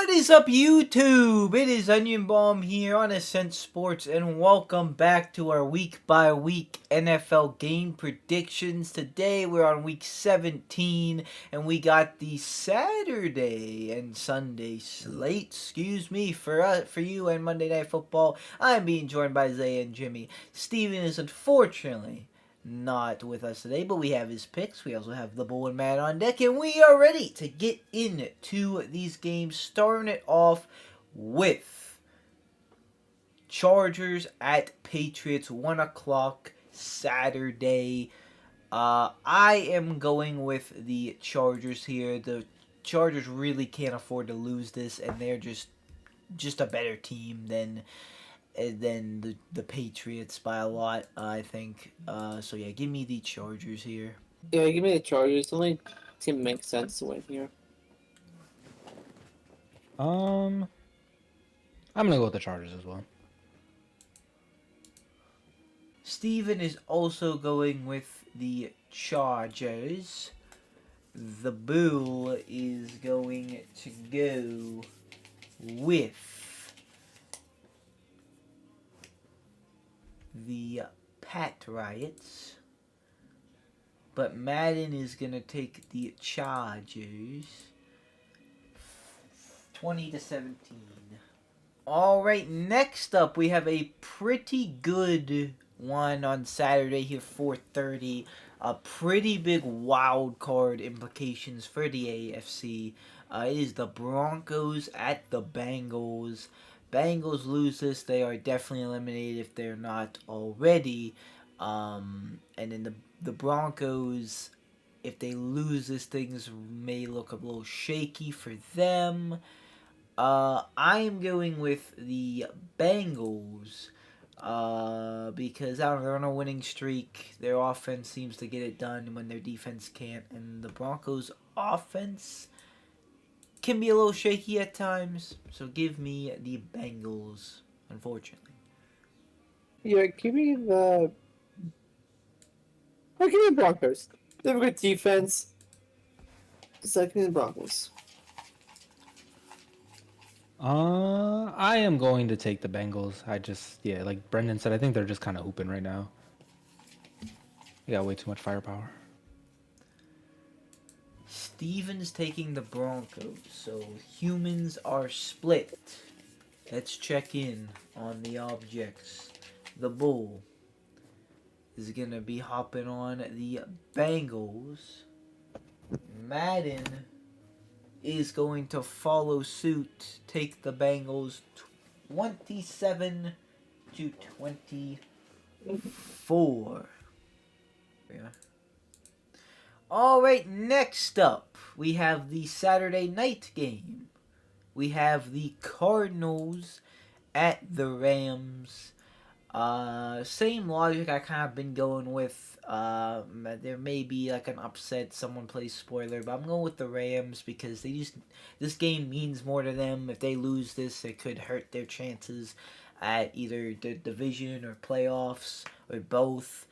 What is up, YouTube? It is Onion Bomb here on Ascent Sports, and welcome back to our week-by-week NFL game predictions. Today we're on week 17, and we got the Saturday and Sunday slate. For you and Monday Night Football. I'm being joined by Zaya and Jimmy. Steven is unfortunately not with us today, but we have his picks. We also have the Bull and Matt on deck, and we are ready to get into these games, starting it off with Chargers at Patriots, 1 o'clock Saturday. I am going with the Chargers here. The Chargers really can't afford to lose this, and they're just a better team than the Patriots by a lot, I think. So yeah, give me the Chargers here. Yeah, give me the Chargers. The only team makes sense to win here. I'm gonna go with the Chargers as well. Steven is also going with the Chargers. The Bull is going to go with the Patriots. But Madden is going to take the Chargers 20-17. Alright, next up we have a pretty good one on Saturday here, 4:30. A pretty big wild card implications for the AFC. It is the Broncos at the Bengals. Bengals lose this, they are definitely eliminated if they're not already. And then the Broncos, if they lose this, things may look a little shaky for them. I am going with the Bengals because I don't know, they're on a winning streak. Their offense seems to get it done when their defense can't, and the Broncos' offense can be a little shaky at times. So give me the Bengals, unfortunately. Yeah, give me the. Give me the Broncos. They have a good defense. So give me the Broncos. I am going to take the Bengals. Like Brendan said, I think they're just kind of hooping right now. They got way too much firepower. Steven's taking the Broncos, so humans are split. Let's check in on the objects. The Bull is going to be hopping on the Bengals. Madden is going to follow suit, take the Bengals 27-24. Yeah. Alright, next up, we have the Saturday night game. We have the Cardinals at the Rams. Same logic I kind of been going with. There may be like an upset, someone plays spoiler, but I'm going with the Rams because this game means more to them. If they lose this, it could hurt their chances at either the division or playoffs or both.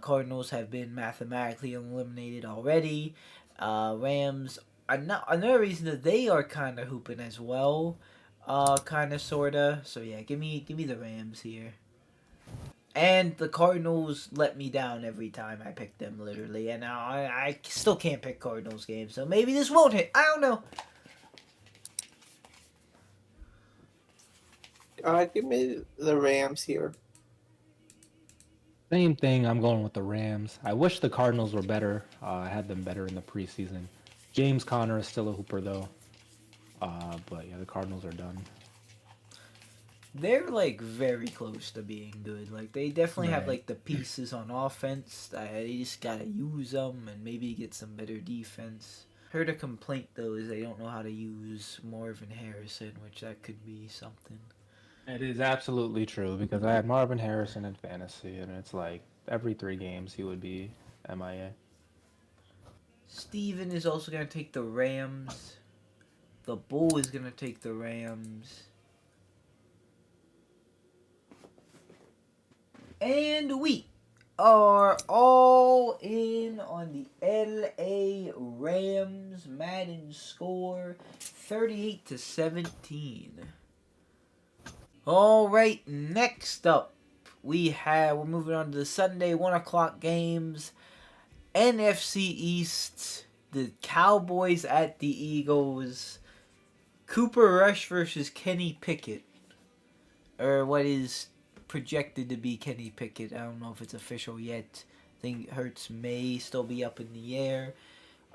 Cardinals have been mathematically eliminated already. Rams, another reason that they are kind of hooping as well. Kind of, sorta. So yeah, give me the Rams here. And the Cardinals let me down every time I pick them, literally. And now I still can't pick Cardinals games, so maybe this won't hit. I don't know. Give me the Rams here. Same thing. I'm going with the Rams. I wish the Cardinals were better. I had them better in the preseason. James Conner is still a hooper though. But yeah, the Cardinals are done. They're like very close to being good. Like they definitely have like the pieces on offense. They just gotta use them and maybe get some better defense. Heard a complaint though is they don't know how to use Marvin Harrison, which that could be something. It is absolutely true because I had Marvin Harrison in fantasy, and it's like every 3 games he would be MIA. Steven is also gonna take the Rams. The Bull is gonna take the Rams. And we are all in on the LA Rams. Madden score 38-17. All right, next up we're moving on to the Sunday 1 o'clock games. NFC East, the Cowboys at the Eagles. Cooper Rush versus Kenny Pickett, or what is projected to be Kenny Pickett. I don't know if it's official yet. I think Hurts may still be up in the air.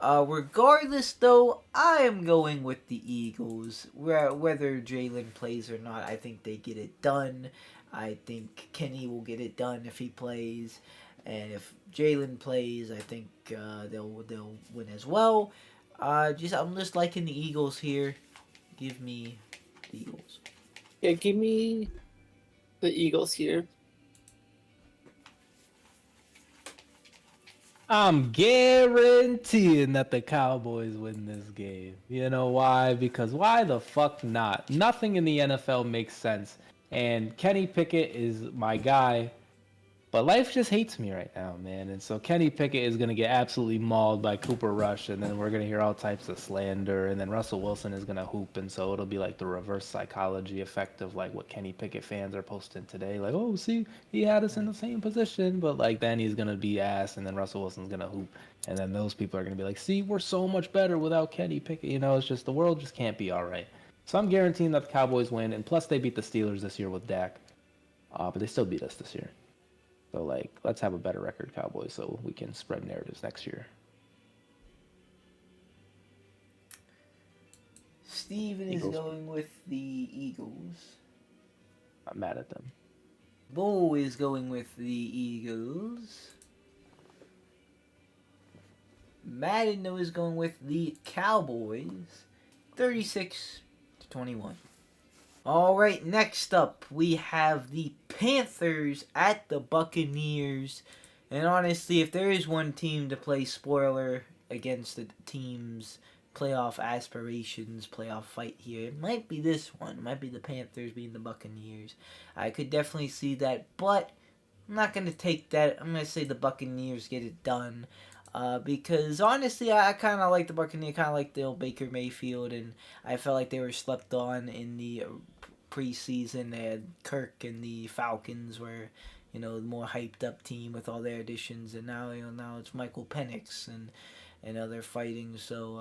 Regardless, though, I am going with the Eagles. Whether Jalen plays or not, I think they get it done. I think Kenny will get it done if he plays, and if Jalen plays, I think they'll win as well. I'm just liking the Eagles here. Give me the Eagles. Yeah, give me the Eagles here. I'm guaranteeing that the Cowboys win this game. You know why? Because why the fuck not? Nothing in the NFL makes sense. And Kenny Pickett is my guy. But life just hates me right now, man. And so Kenny Pickett is going to get absolutely mauled by Cooper Rush, and then we're going to hear all types of slander, and then Russell Wilson is going to hoop, and so it'll be like the reverse psychology effect of like what Kenny Pickett fans are posting today. Like, oh, see, he had us in the same position, but like then he's going to be ass, and then Russell Wilson's going to hoop, and then those people are going to be like, see, we're so much better without Kenny Pickett. You know, it's just the world just can't be all right. So I'm guaranteeing that the Cowboys win, and plus they beat the Steelers this year with Dak, but they still beat us this year. So, like, let's have a better record, Cowboys, so we can spread narratives next year. Steven is going with the Eagles. I'm mad at them. Bo is going with the Eagles. Madden is going with the Cowboys. 36-21. All right, next up we have the Panthers at the Buccaneers. And honestly, if there is one team to play spoiler against the team's playoff aspirations, playoff fight here, it might be this one. It might be the Panthers beating the Buccaneers. I could definitely see that, but I'm not going to take that. I'm going to say the Buccaneers get it done. Because honestly, I kind of like the Buccaneers, kind of like the old Baker Mayfield, and I felt like they were slept on in the preseason. They had Kirk and the Falcons were, the more hyped up team with all their additions, and now now it's Michael Penix and they're fighting. So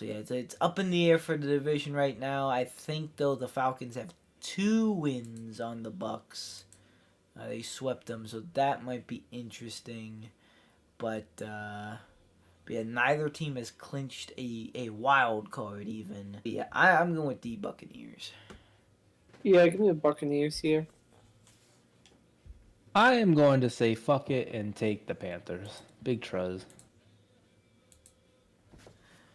yeah, it's up in the air for the division right now. I think though the Falcons have 2 wins on the Bucks. They swept them, so that might be interesting. But yeah, neither team has clinched a wild card even. But yeah, I'm going with the Buccaneers. Yeah, give me the Buccaneers here. I am going to say fuck it and take the Panthers. Big truz.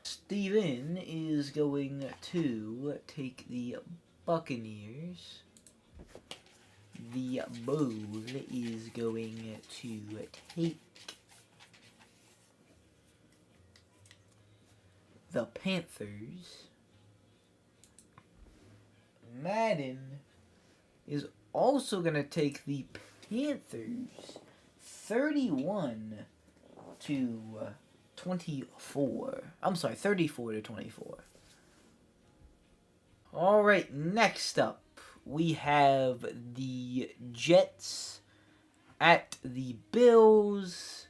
Steven is going to take the Buccaneers. The Bull is going to take the Panthers. Madden is also going to take the Panthers 31-24. I'm sorry, 34-24. All right, next up we have the Jets at the Bills.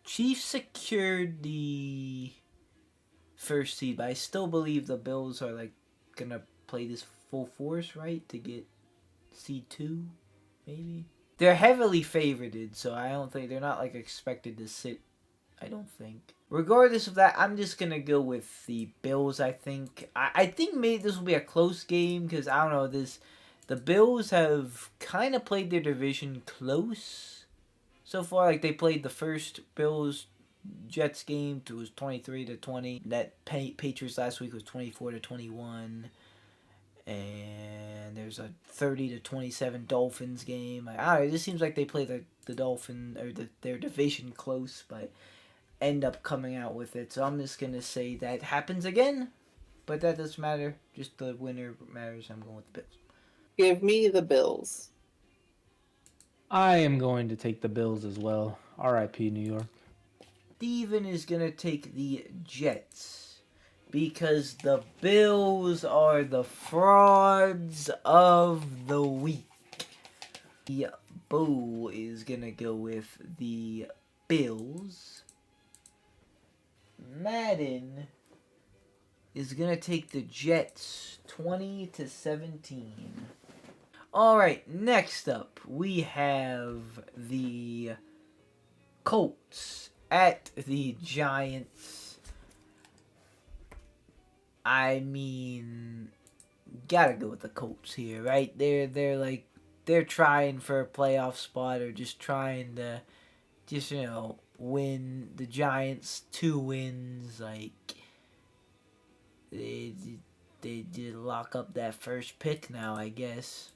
Chiefs secured the first seed, but I still believe the Bills are like gonna play this full force, right, to get seed 2, maybe. They're heavily favored, so I don't think they're not like expected to sit. I don't think. Regardless of that, I'm just gonna go with the Bills. I think. I think maybe this will be a close game because I don't know this. The Bills have kind of played their division close so far. Like they played the first Bills Jets game. It was 23-20. That Patriots last week was 24-21. And there's a 30-27 Dolphins game. Like, I don't know, it just seems like they play the Dolphin or their division close, but end up coming out with it. So I'm just gonna say that happens again, but that doesn't matter. Just the winner matters. I'm going with the Bills. Give me the Bills. I am going to take the Bills as well. R.I.P. New York. Steven is going to take the Jets because the Bills are the frauds of the week. The Boo is going to go with the Bills. Madden is going to take the Jets 20-17. Alright, next up we have the Colts at the Giants. I mean, gotta go with the Colts here, right? They're trying for a playoff spot or just trying to win. The Giants 2 wins, like they did lock up that first pick now, I guess.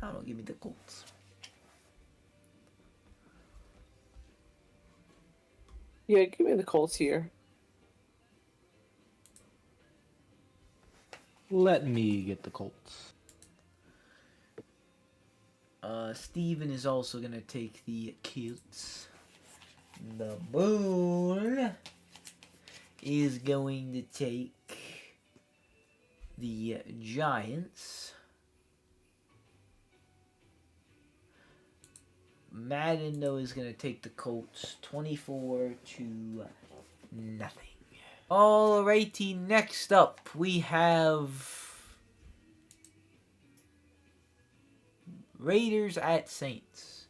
I don't know, give me the Colts. Yeah, give me the Colts here. Let me get the Colts. Steven is also gonna take the Colts. The Bull is going to take the Giants. Madden, though, is going to take the Colts 24-0. Alrighty, next up we have Raiders at Saints.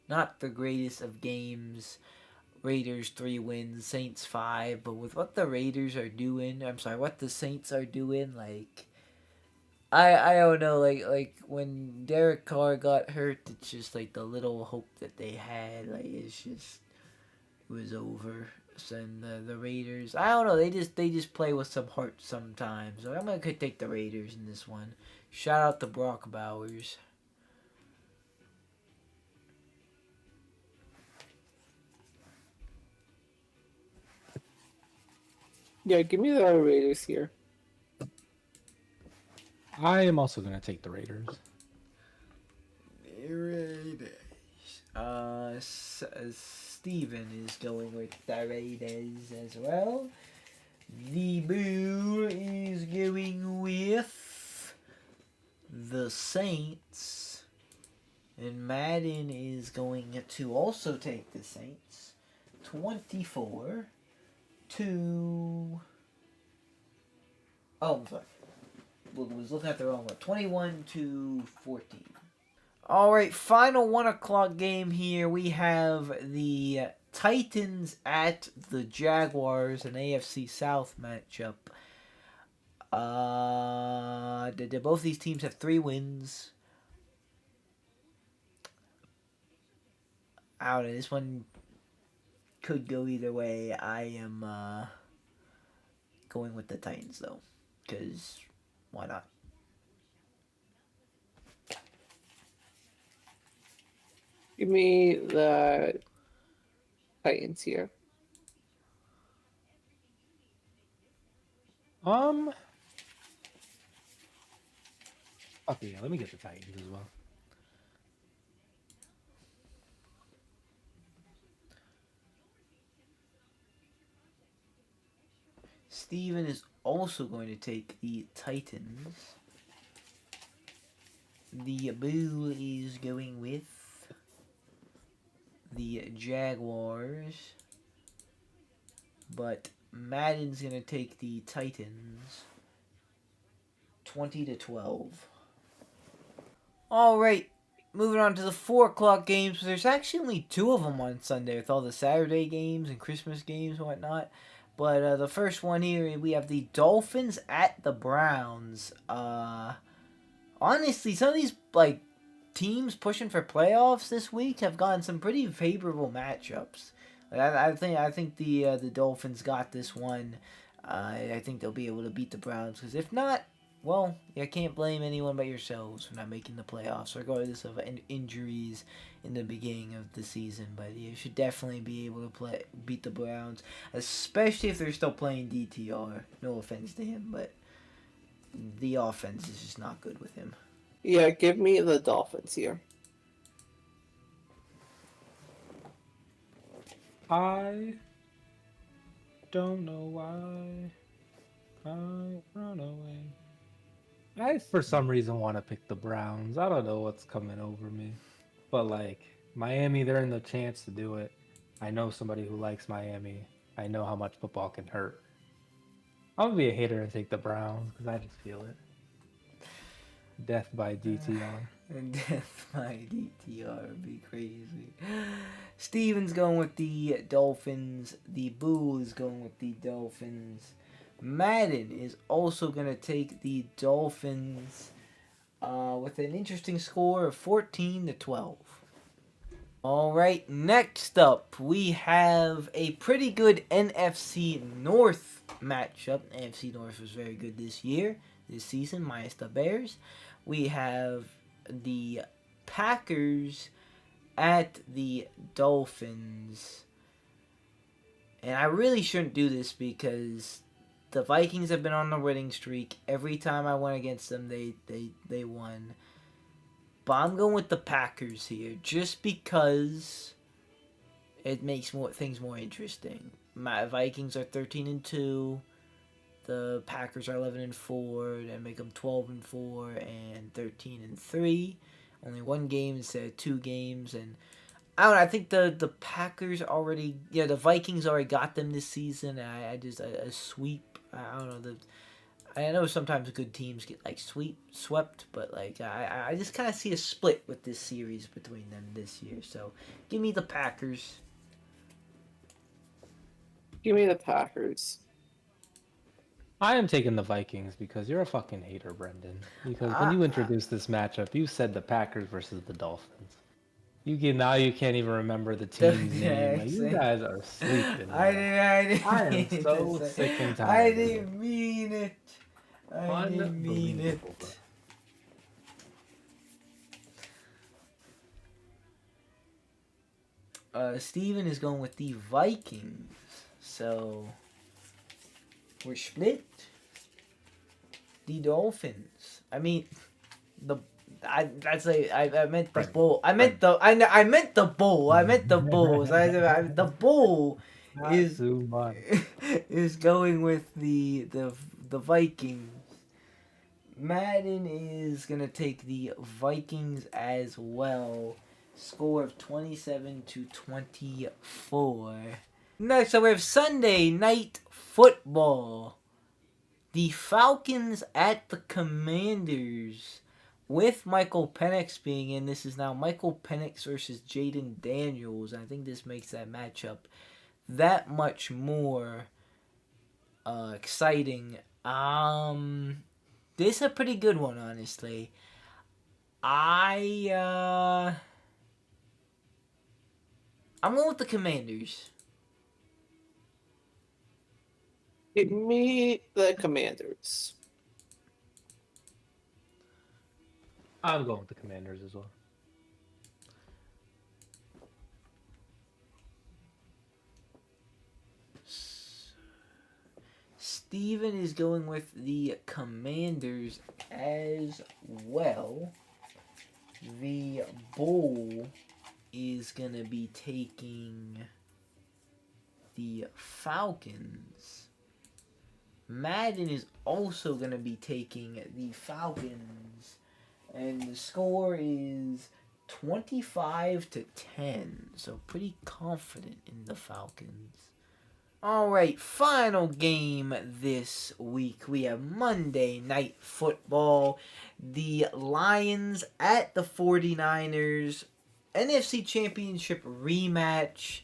Not the greatest of games. Raiders 3 wins, Saints 5. But with what the Raiders are doing, what the Saints are doing, like I don't know, like when Derek Carr got hurt, it's just like the little hope that they had, like it was over. And the Raiders, I don't know, they just play with some heart sometimes. So I'm gonna take the Raiders in this one. Shout out to Brock Bowers. Yeah, give me the Raiders here. I am also going to take the Raiders. Steven is going with the Raiders as well. The Bull is going with the Saints. And Madden is going to also take the Saints 24 to... Oh, I'm sorry. Was looking at the wrong one. 21-14. Alright, final 1 o'clock game here. We have the Titans at the Jaguars, an AFC South matchup. Both these teams have 3 wins. I don't know, this one could go either way. I am going with the Titans, though, because why not? Give me the Titans here. Okay, yeah, let me get the Titans as well. Steven is also going to take the Titans. The Bull is going with the Jaguars. But Madden's going to take the Titans 20-12. Alright, moving on to the 4 o'clock games. There's actually only 2 of them on Sunday with all the Saturday games and Christmas games and whatnot. But the first one here, we have the Dolphins at the Browns. Honestly, some of these teams pushing for playoffs this week have gotten some pretty favorable matchups. I think the Dolphins got this one. I think they'll be able to beat the Browns, because if not, well, I can't blame anyone but yourselves for not making the playoffs, regardless of injuries in the beginning of the season. But you should definitely be able to beat the Browns, especially if they're still playing DTR. No offense to him, but the offense is just not good with him. Yeah, give me the Dolphins here. I don't know why I run away. I, for some reason, want to pick the Browns. I don't know what's coming over me. But, like, Miami, they're in the chance to do it. I know somebody who likes Miami. I know how much football can hurt. I'm going to be a hater and take the Browns because I just feel it. Death by DTR. And death by DTR would be crazy. Steven's going with the Dolphins. The Boo is going with the Dolphins. Madden is also going to take the Dolphins with an interesting score of 14-12. All right, next up we have a pretty good NFC North matchup. NFC North was very good this season, minus the Bears. We have the Packers at the Dolphins. And I really shouldn't do this because the Vikings have been on a winning streak. Every time I went against them, they won. But I'm going with the Packers here just because it makes things more interesting. My Vikings are 13-2. The Packers are 11-4. That make them 12-4 and 13-3. Only one game instead of 2 games, and I don't know. I think the Packers already, the Vikings already got them this season. I just a sweep. I don't know. I know sometimes good teams get like swept, but like I just kind of see a split with this series between them this year. So give me the Packers. Give me the Packers. I am taking the Vikings because you're a fucking hater, Brendan. Because when you introduced this matchup, you said the Packers versus the Dolphins. You can't even remember the team's name. Like, you guys are sleeping. I Bro. I am didn't so mean sick and it. tired. I of didn't mean it. I didn't mean it. Unbelievable, bro. Steven is going with the Vikings. So we're split. The Dolphins. I mean, I meant the bull. I meant the bull. I meant the Bulls. The bull is Too much. is going with the Vikings. Madden is gonna take the Vikings as well. Score of 27-24. Next up, we have Sunday Night Football. The Falcons at the Commanders. With Michael Penix being in, this is now Michael Penix versus Jaden Daniels. I think this makes that matchup that much more exciting. This is a pretty good one, honestly. I'm going with the Commanders. Give me the Commanders. I'm going with the Commanders as well. Steven is going with the Commanders as well. The Bull is going to be taking the Falcons. Madden is also going to be taking the Falcons. And the score is 25-10. So pretty confident in the Falcons. Alright, final game this week. We have Monday Night Football. The Lions at the 49ers. NFC Championship rematch.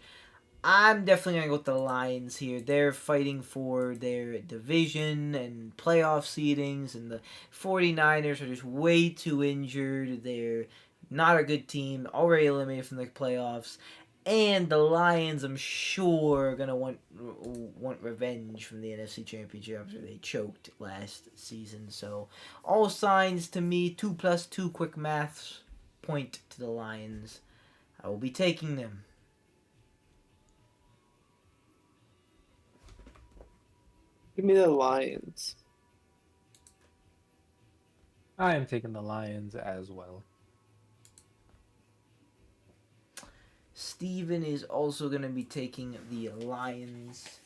I'm definitely going to go with the Lions here. They're fighting for their division and playoff seedings, and the 49ers are just way too injured. They're not a good team, already eliminated from the playoffs. And the Lions, I'm sure, are going to want revenge from the NFC Championship after they choked last season. So, all signs to me, 2 + 2 quick maths point to the Lions. I will be taking them. Give me the Lions. I am taking the Lions as well. Steven is also going to be taking the Lions.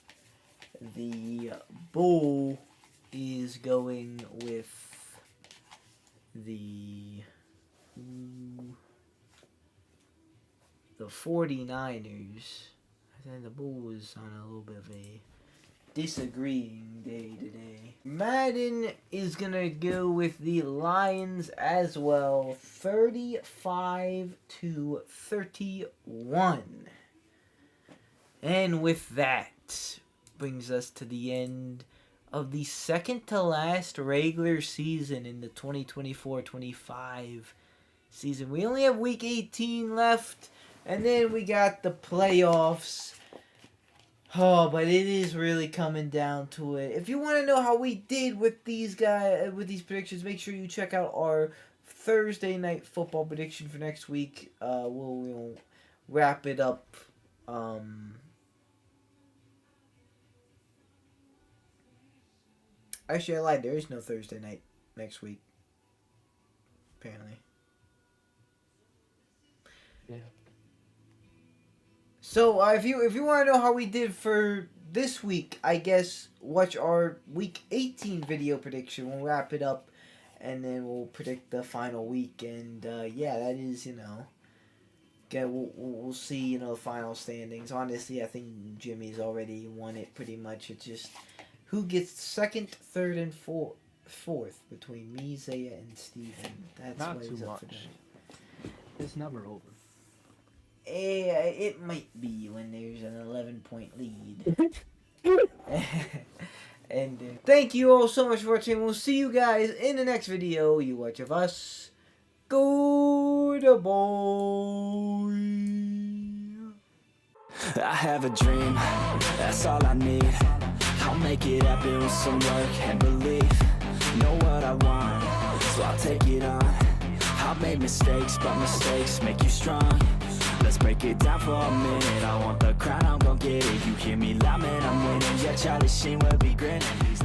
The Bull is going with the 49ers. I think the Bull was on a little bit of a disagreeing day today. Madden is going to go with the Lions as well. 35-31. And with that, brings us to the end of the second to last regular season in the 2024-25 season. We only have week 18 left, and then we got the playoffs. Oh, but it is really coming down to it. If you want to know how we did with these guys, with these predictions, make sure you check out our Thursday night football prediction for next week. We'll wrap it up. Actually, I lied. There is no Thursday night next week. Apparently. Yeah. So if you want to know how we did for this week, I guess watch our week 18 video prediction. We'll wrap it up, and then we'll predict the final week. And yeah, that is we'll see the final standings. Honestly, I think Jimmy's already won it pretty much. It's just who gets second, third, and fourth between me, Zaya, and Steven. That's Not what too is up for much. that. It's never over. It might be when there's an 11-point lead. And thank you all so much for watching. We'll see you guys in the next video. You watch of us. Go to boy. I have a dream, that's all I need. I'll make it happen with some work and belief. Know what I want, so I'll take it on. I've made mistakes, but mistakes make you strong. Let's break it down for a minute. I want the crown, I'm gon' get it. You hear me loud, man, I'm winning. Yeah, Charlie Sheen will be grinning. These